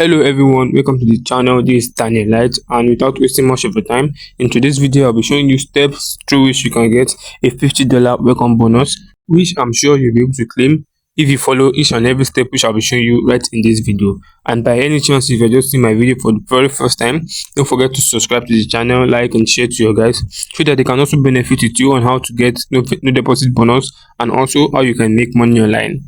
Hello everyone, welcome to the channel. This is Daniel Light, and without wasting much of your time, in today's video I'll be showing you steps through which you can get a $50 welcome bonus, which I'm sure you'll be able to claim if you follow each and every step which I'll be showing you right in this video. And by any chance, if you're just seeing my video for the very first time, don't forget to subscribe to the channel, like and share to your guys so that they can also benefit with you on how to get no deposit bonus and also how you can make money online.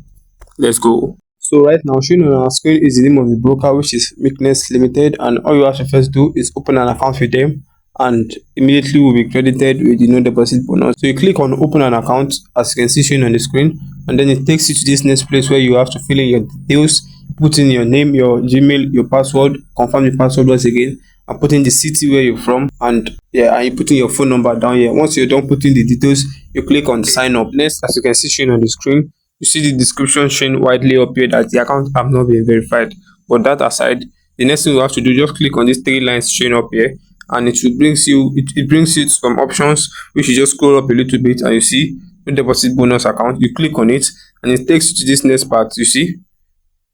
Let's go. So right now, showing on our screen is the name of the broker, which is Weakness Limited, and all you have to first do is open an account with them, and immediately will be credited with the no deposit bonus. So you click on open an account, as you can see showing on the screen, and then it takes you to this next place where you have to fill in your details, put in your name, your Gmail, your password, confirm the password once again, and put in the city where you're from, and and you put in your phone number down here. Once you're done putting the details, you click on sign up. Next, as you can see showing on the screen, you see the description showing widely up here that the account have not been verified. But that aside, the next thing you have to do, just click on these three lines showing up here, and it will brings you it brings you some options which you just scroll up a little bit, and you see no deposit bonus account. You click on it and it takes you to this next part. You see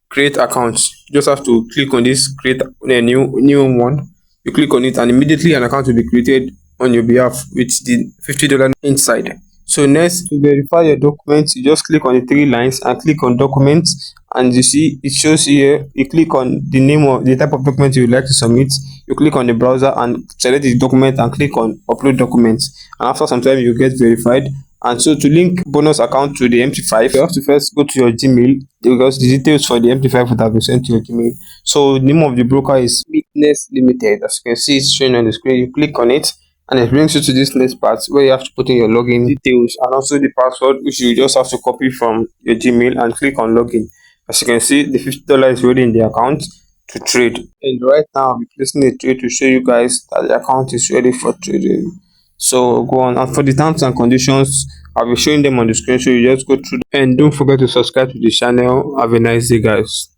create accounts. You just have to click on this create a new one. You click on it and immediately an account will be created on your behalf with the $50 inside. So next, to verify your documents, you just click on the three lines and click on documents, and you see it shows here. You click on the name of the type of document you would like to submit. You click on the browser and select the document and click on upload documents, and after some time you get verified. And so to link bonus account to the MT5, you have to first go to your Gmail, because the details for the MT5 would have been sent to your Gmail. So the name of the broker is Weakness Limited. As you can see, it's showing on the screen. You click on it and it brings you to this next part where you have to put in your login details and also the password, which you just have to copy from your Gmail and click on login. As you can see, the $50 is already in the account to trade. And right now, I'll be placing a trade to show you guys that the account is ready for trading. So go on, and for the terms and conditions, I'll be showing them on the screen, so you just go through. And don't forget to subscribe to the channel. Have a nice day, guys.